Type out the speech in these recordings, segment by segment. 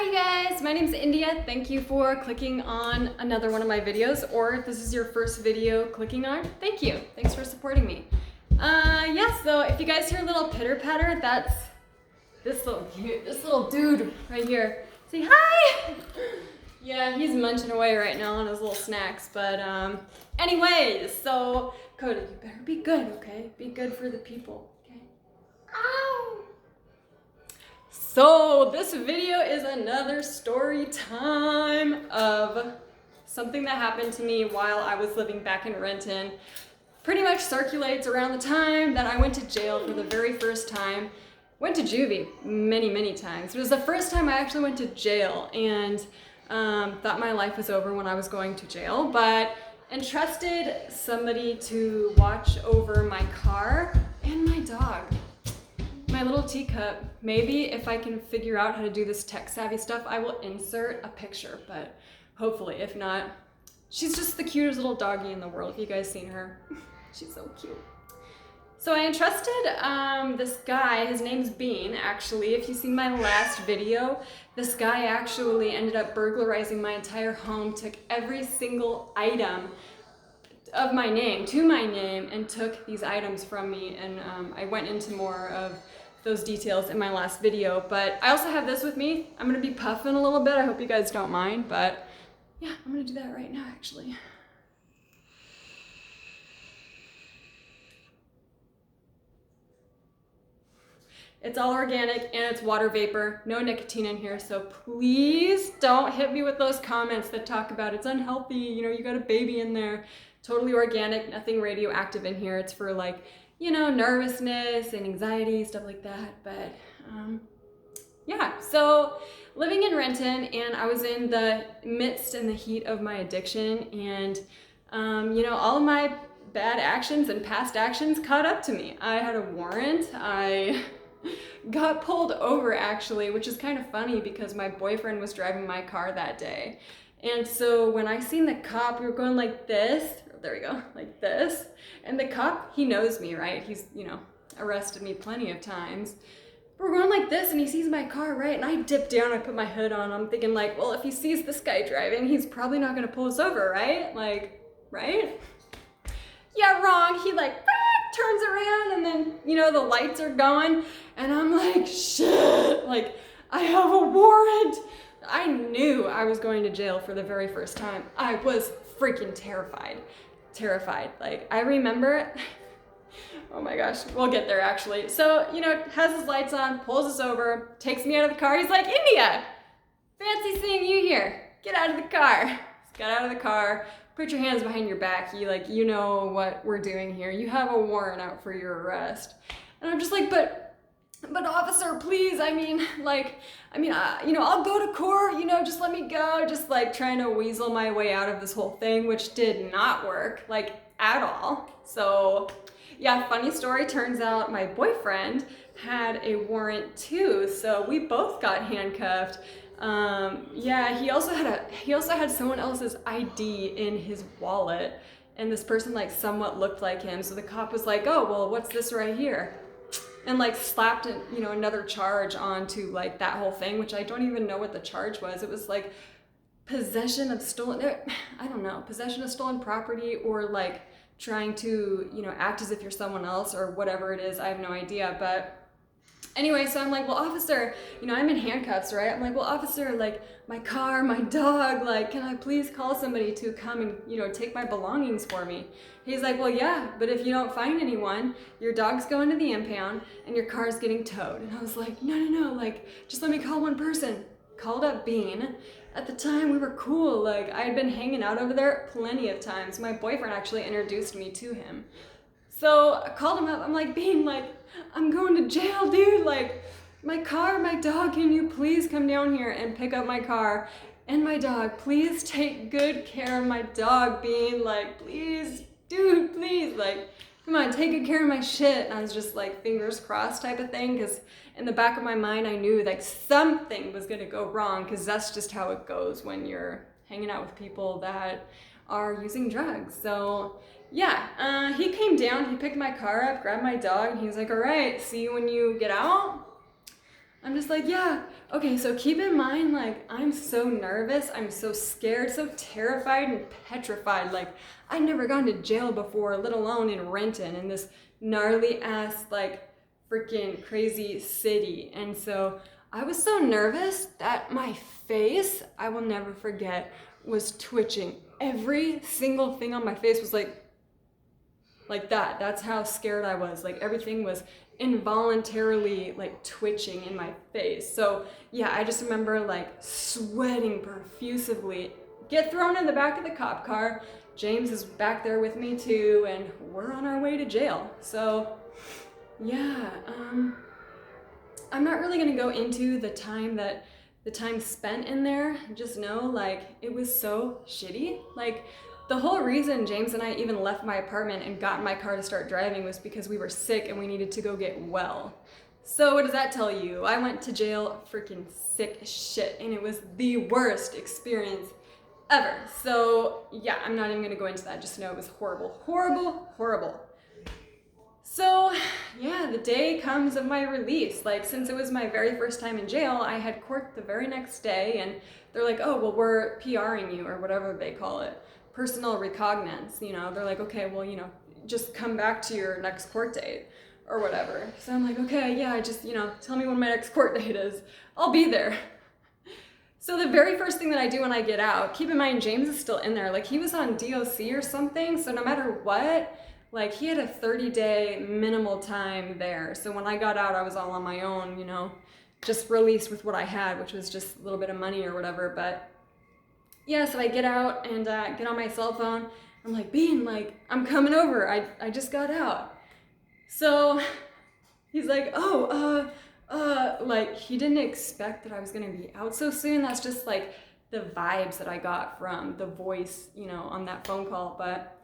Hi you guys, my name is India. Thank you for clicking on another one of my videos, or if this is your first video clicking on, thank you. Thanks for supporting me. So if you guys hear a little pitter patter, that's this little dude right here. Say hi! Yeah, he's munching away right now on his little snacks, but anyways, so Cody, you better be good, okay? Be good for the people, okay? Ow! So this video is another story time of something that happened to me while I was living back in Renton. Pretty much circulates around the time that I went to jail for the very first time. Went to juvie many times. It was the first time I actually went to jail and thought my life was over when I was going to jail, but entrusted somebody to watch over my car and my dog. My little teacup. Maybe if I can figure out how to do this tech savvy stuff, I will insert a picture, but hopefully, if not, she's just the cutest little doggy in the world. If you guys seen her, she's so cute. So I entrusted this guy, his name's Bean, actually. If you've seen my last video, this guy actually ended up burglarizing my entire home, took every single item of my name, to my name, and took these items from me, and I went into more of those details in my last video, but I also have this with me. I'm gonna be puffing a little bit. I hope you guys don't mind, but yeah, I'm gonna do that right now, actually. It's all organic and it's water vapor, no nicotine in here, so please don't hit me with those comments that talk about it's unhealthy, you know, you got a baby in there. Totally organic, nothing radioactive in here. It's for like, you know, nervousness and anxiety, stuff like that. But yeah, so living in Renton, and I was in the midst and the heat of my addiction, and you know, all of my bad actions and past actions caught up to me. I had a warrant. I got pulled over actually, which is kind of funny because my boyfriend was driving my car that day. And so when I seen the cop, we were going like this, there we go, like this. And the cop, he knows me, right? He's, you know, arrested me plenty of times. We're going like this and he sees my car, right? And I dip down, I put my hood on. I'm thinking like, well, if he sees this guy driving, he's probably not gonna pull us over, right? Like, right? Yeah, wrong. He like turns around and then, you know, the lights are going and I'm like, shit, like I have a warrant. I knew I was going to jail for the very first time. I was freaking terrified. Like, I remember, oh my gosh, we'll get there actually. So, you know, has his lights on, pulls us over, takes me out of the car. He's like, India, fancy seeing you here. Get out of the car. Got out of the car, put your hands behind your back. You know what we're doing here. You have a warrant out for your arrest. And I'm just like, but officer, please, you know, I'll go to court, you know, just let me go. Just like trying to weasel my way out of this whole thing, which did not work, like at all. So yeah, funny story, turns out my boyfriend had a warrant too. So we both got handcuffed. Yeah, he also had someone else's ID in his wallet, and this person like somewhat looked like him. So the cop was like, oh, well, what's this right here? And like slapped, you know, another charge onto like that whole thing, which I don't even know what the charge was. It was like possession of stolen, I don't know, possession of stolen property, or like trying to, you know, act as if you're someone else or whatever it is. I have no idea. But anyway, so I'm like, well, officer, you know, I'm in handcuffs, right? I'm like, well, officer, like my car, my dog, like, can I please call somebody to come and, you know, take my belongings for me? He's like, well, yeah, but if you don't find anyone, your dog's going to the impound and your car's getting towed. And I was like, no, like, just let me call one person. Called up Bean. At the time, we were cool. Like, I had been hanging out over there plenty of times. My boyfriend actually introduced me to him. So I called him up. I'm like, Bean, like, I'm going to jail, dude. Like, my car, my dog, can you please come down here and pick up my car and my dog? Please take good care of my dog, Bean. Like, please, dude, please. Like, come on, take good care of my shit. And I was just like, fingers crossed type of thing, because in the back of my mind, I knew like something was gonna go wrong, because that's just how it goes when you're hanging out with people that are using drugs. So yeah, he came down, he picked my car up, grabbed my dog, and he was like, all right, see you when you get out. I'm just like, yeah, okay, so keep in mind, like, I'm so nervous, I'm so scared, so terrified and petrified. Like, I'd never gone to jail before, let alone in Renton, in this gnarly ass, like, freaking crazy city. And so I was so nervous that my face, I will never forget, was twitching. Every single thing on my face was like that. That's how scared I was. Like, everything was involuntarily like twitching in my face. So yeah, I just remember like sweating profusively, get thrown in the back of the cop car. James is back there with me too, and we're on our way to jail. So yeah, I'm not really gonna go into the time spent in there. Just know, like, it was so shitty. Like, the whole reason James and I even left my apartment and got in my car to start driving was because we were sick and we needed to go get well. So what does that tell you? I went to jail freaking sick as shit, and it was the worst experience ever. So yeah, I'm not even gonna go into that. Just know it was horrible, horrible, horrible. So yeah, the day comes of my release. Like, since it was my very first time in jail, I had court the very next day, and they're like, oh, well, we're PRing you, or whatever they call it, personal recognizance. You know, they're like, okay, well, you know, just come back to your next court date or whatever. So I'm like, okay, yeah, just, you know, tell me when my next court date is. I'll be there. So the very first thing that I do when I get out, keep in mind, James is still in there. Like, he was on DOC or something, so no matter what, like, he had a 30-day minimal time there. So when I got out, I was all on my own, you know, just released with what I had, which was just a little bit of money or whatever. But yeah, so I get out and get on my cell phone. I'm like, Bean, like, I'm coming over. I just got out. So he's like, oh, like, he didn't expect that I was gonna be out so soon. That's just like the vibes that I got from the voice, you know, on that phone call. But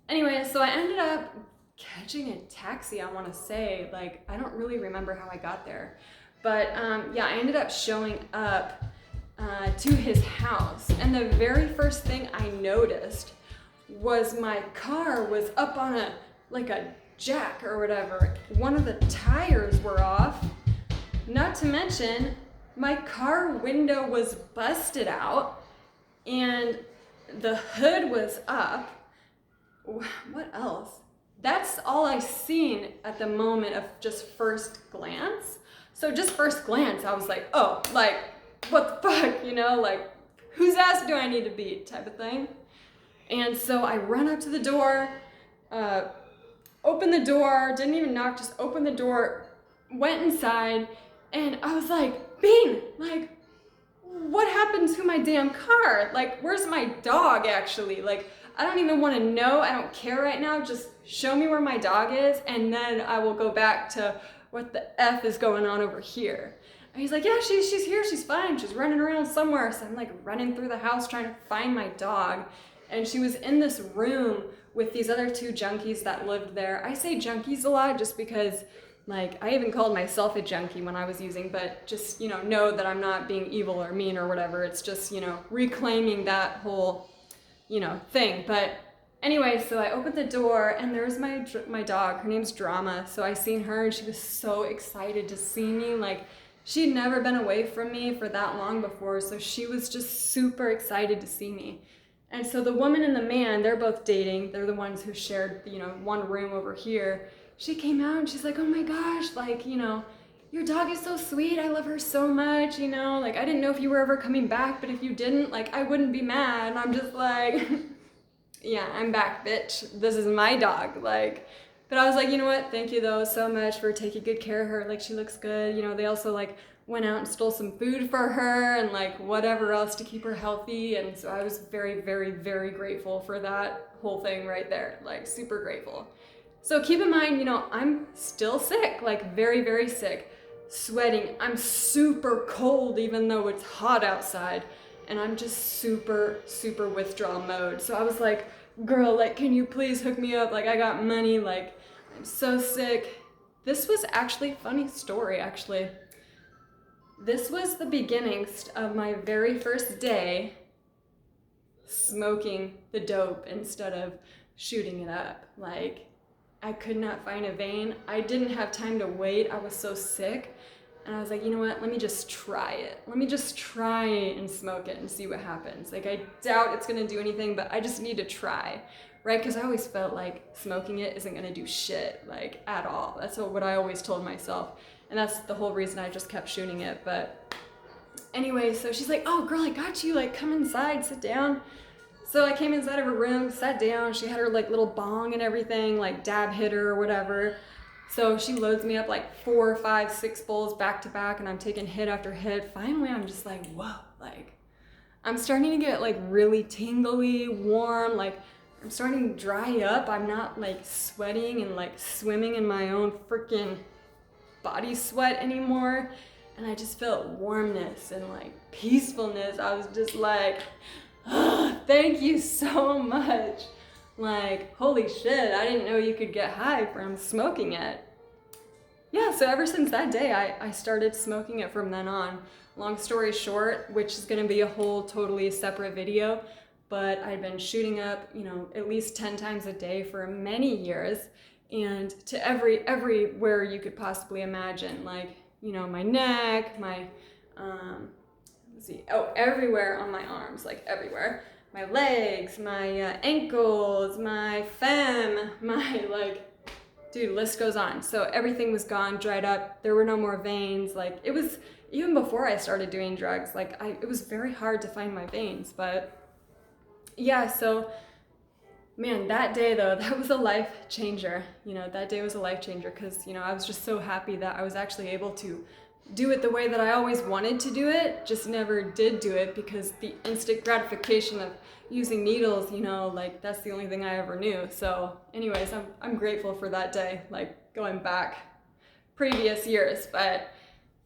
anyway, so I ended up catching a taxi, I want to say. Like, I don't really remember how I got there. But yeah, I ended up showing up to his house. And the very first thing I noticed was my car was up on a jack or whatever. One of the tires were off. Not to mention, my car window was busted out and the hood was up. What else? That's all I seen at the moment of just first glance. So just first glance, I was like, oh, like, what the fuck, you know, like, whose ass do I need to beat type of thing. And so I run up to the door, open the door, didn't even knock, just opened the door, went inside, and I was like, Bean, like, what happened to my damn car? Like, where's my dog, actually? Like, I don't even want to know. I don't care right now. Just show me where my dog is, and then I will go back to what the F is going on over here. And he's like, yeah, she's here. She's fine. She's running around somewhere. So I'm like running through the house trying to find my dog. And she was in this room with these other two junkies that lived there. I say junkies a lot just because, like, I even called myself a junkie when I was using, but just, you know that I'm not being evil or mean or whatever. It's just, you know, reclaiming that whole, you know, thing. But anyway, so I opened the door and there's my dog. Her name's Drama. So I seen her and she was so excited to see me. Like, she'd never been away from me for that long before. So she was just super excited to see me. And so the woman and the man, they're both dating. They're the ones who shared, you know, one room over here. She came out and she's like, oh my gosh, like, you know, your dog is so sweet. I love her so much, you know, like, I didn't know if you were ever coming back, but if you didn't, like, I wouldn't be mad. And I'm just like, yeah, I'm back, bitch. This is my dog. Like, but I was like, you know what? Thank you though so much for taking good care of her. Like, she looks good. You know, they also like went out and stole some food for her and like whatever else to keep her healthy. And so I was very, very, very grateful for that whole thing right there. Like, super grateful. So keep in mind, you know, I'm still sick, like very, very sick, sweating. I'm super cold even though it's hot outside, and I'm just super, super withdrawal mode. So I was like, girl, like, can you please hook me up? Like, I got money, like, I'm so sick. This was actually, funny story, actually. This was the beginnings of my very first day smoking the dope instead of shooting it up. Like, I could not find a vein. I didn't have time to wait. I was so sick. And I was like, you know what, let me just try it. Let me just try and smoke it and see what happens. Like, I doubt it's gonna do anything, but I just need to try, right? Because I always felt like smoking it isn't gonna do shit, like, at all. That's what I always told myself. And that's the whole reason I just kept shooting it. But anyway, so she's like, oh girl, I got you, like, come inside, sit down. So I came inside of her room, sat down. She had her like little bong and everything, like dab hitter or whatever. So she loads me up like 4, 5, 6 bowls back to back, and I'm taking hit after hit. Finally, I'm just like, whoa, like I'm starting to get like really tingly, warm, like I'm starting to dry up. I'm not like sweating and like swimming in my own freaking body sweat anymore. And I just felt warmness and like peacefulness. I was just like, oh, thank you so much. Like, holy shit, I didn't know you could get high from smoking it. Yeah, so ever since that day, I started smoking it from then on. Long story short, which is gonna be a whole totally separate video, but I'd been shooting up, you know, at least 10 times a day for many years, and to everywhere you could possibly imagine, like, you know, my neck, my, everywhere on my arms, like everywhere. My legs, my ankles, my fem, my like, dude, list goes on. So everything was gone, dried up. There were no more veins. Like it was, even before I started doing drugs, like it was very hard to find my veins. But yeah, so man, that day though, that was a life changer. You know, that day was a life changer because, you know, I was just so happy that I was actually able to do it the way that I always wanted to do it, just never did do it because the instant gratification of using needles, you know, like that's the only thing I ever knew. So anyways, I'm grateful for that day, like going back previous years. But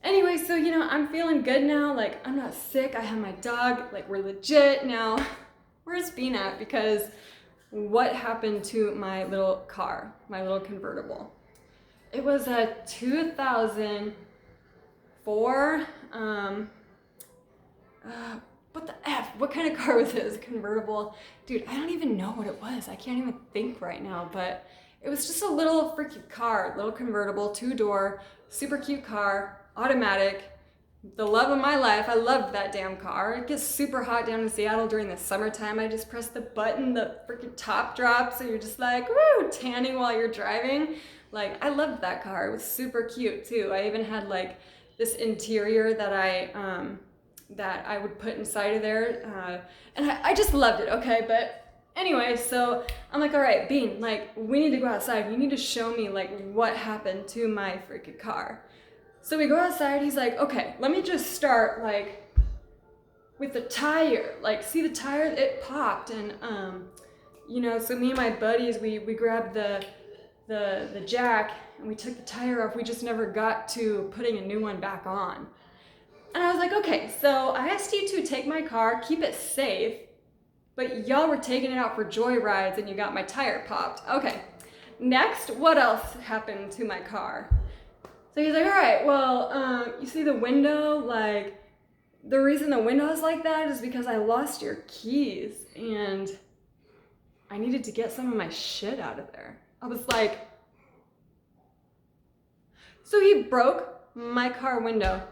anyway, so, you know, I'm feeling good now. Like I'm not sick. I have my dog, like we're legit now. Where's Bean at? Because what happened to my little car, my little convertible? It was a 2004, what the F? What kind of car was it? It was a convertible. Dude, I don't even know what it was. I can't even think right now, but it was just a little freaking car, little convertible, 2-door, super cute car, automatic. The love of my life. I loved that damn car. It gets super hot down in Seattle during the summertime. I just press the button, the freaking top drops, so you're just like, woo, tanning while you're driving. Like, I loved that car. It was super cute too. I even had like this interior that I would put inside of there, and I just loved it. Okay, but anyway, so I'm like, all right, Bean, like we need to go outside. You need to show me like what happened to my freaking car. So we go outside. He's like, okay, let me just start like with the tire. Like, see the tire? It popped, and you know. So me and my buddies, we grabbed the jack and we took the tire off. We just never got to putting a new one back on. And I was like, okay, so I asked you to take my car, keep it safe, but y'all were taking it out for joyrides and you got my tire popped. Okay, next, what else happened to my car? So he's like, all right, well, you see the window? Like, the reason the window is like that is because I lost your keys and I needed to get some of my shit out of there. I was like, so he broke my car window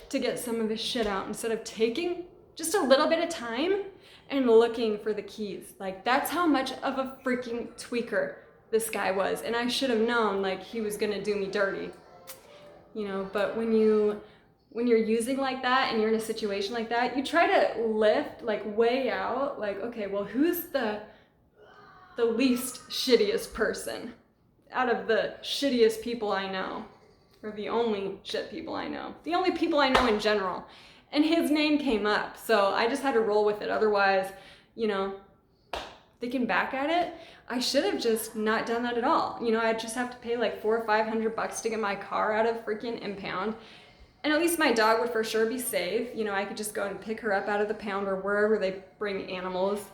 to get some of his shit out instead of taking just a little bit of time and looking for the keys. Like, that's how much of a freaking tweaker this guy was. And I should have known, like, he was gonna do me dirty, you know. But when you're using like that and you're in a situation like that, you try to lift, like, weigh out, like, okay, well, who's the least shittiest person out of the shittiest people I know? Or the only shit people I know. The only people I know in general. And his name came up, so I just had to roll with it. Otherwise, you know, thinking back at it, I should have just not done that at all. You know, I'd just have to pay like $400 or $500 to get my car out of freaking impound. And at least my dog would for sure be safe. You know, I could just go and pick her up out of the pound or wherever they bring animals.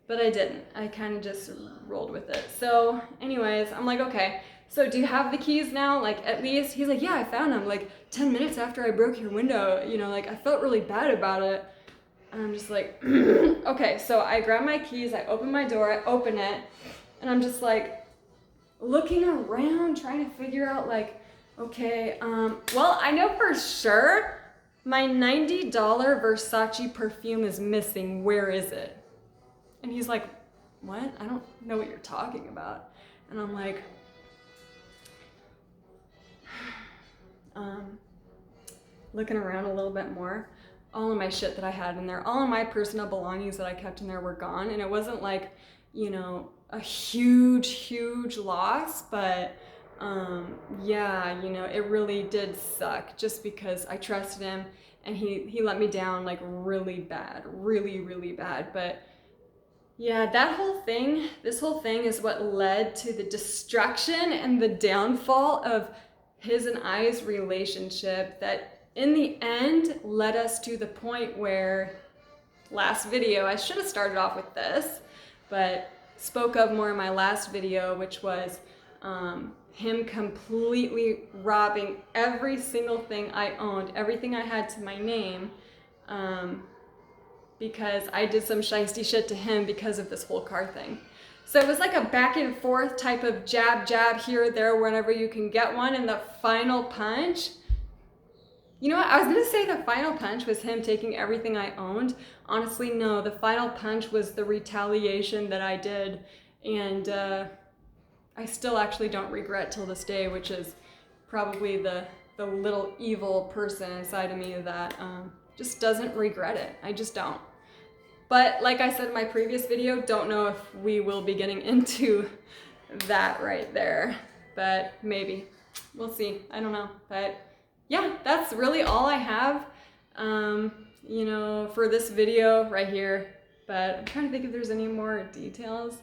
But I didn't. I kind of just rolled with it. So anyways, I'm like, okay, so do you have the keys now? Like, at least? He's like, yeah, I found them like 10 minutes after I broke your window. You know, like, I felt really bad about it. And I'm just like, okay, so I grab my keys, I open my door, I open it, and I'm just like looking around, trying to figure out like Okay, well, I know for sure my $90 Versace perfume is missing. Where is it? And he's like, what? I don't know what you're talking about. And I'm like, looking around a little bit more, all of my shit that I had in there, all of my personal belongings that I kept in there were gone. And it wasn't like, you know, a huge loss, but yeah, you know, it really did suck just because I trusted him and he let me down like really bad, really bad. But yeah, this whole thing is what led to the destruction and the downfall of his and I's relationship that in the end led us to the point where last video, I should have started off with this, but spoke of more in my last video, which was him completely robbing every single thing I owned, everything I had to my name, because I did some shiesty shit to him because of this whole car thing. So it was like a back and forth type of jab here or there whenever you can get one, and the final punch, you know what, I was gonna say the final punch was him taking everything I owned. Honestly, no, the final punch was the retaliation that I did, and I still actually don't regret till this day, which is probably the little evil person inside of me that just doesn't regret it. I just don't. But like I said in my previous video, don't know if we will be getting into that right there, but maybe. We'll see. I don't know. But yeah, that's really all I have, you know, for this video right here. But I'm trying to think if there's any more details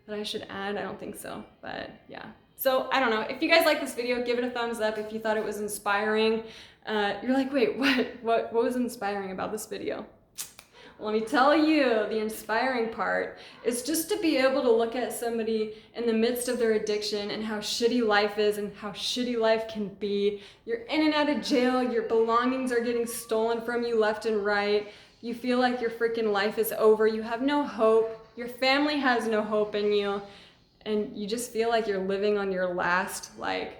that I should add. I don't think so, but yeah. So I don't know. If you guys like this video, give it a thumbs up. If you thought it was inspiring, you're like, wait, what was inspiring about this video? Well, let me tell you, the inspiring part is just to be able to look at somebody in the midst of their addiction and how shitty life is and how shitty life can be. You're in and out of jail, your belongings are getting stolen from you left and right. You feel like your freaking life is over. You have no hope. Your family has no hope in you. And you just feel like you're living on your last, like,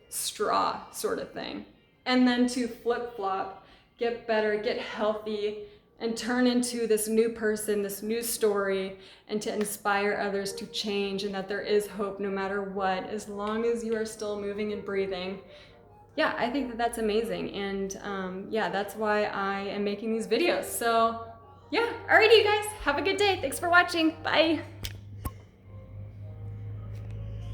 straw sort of thing. And then to flip-flop, get better, get healthy, and turn into this new person, this new story, and to inspire others to change and that there is hope no matter what, as long as you are still moving and breathing. Yeah, I think that that's amazing. And yeah, that's why I am making these videos. So yeah, alrighty you guys, have a good day. Thanks for watching, bye.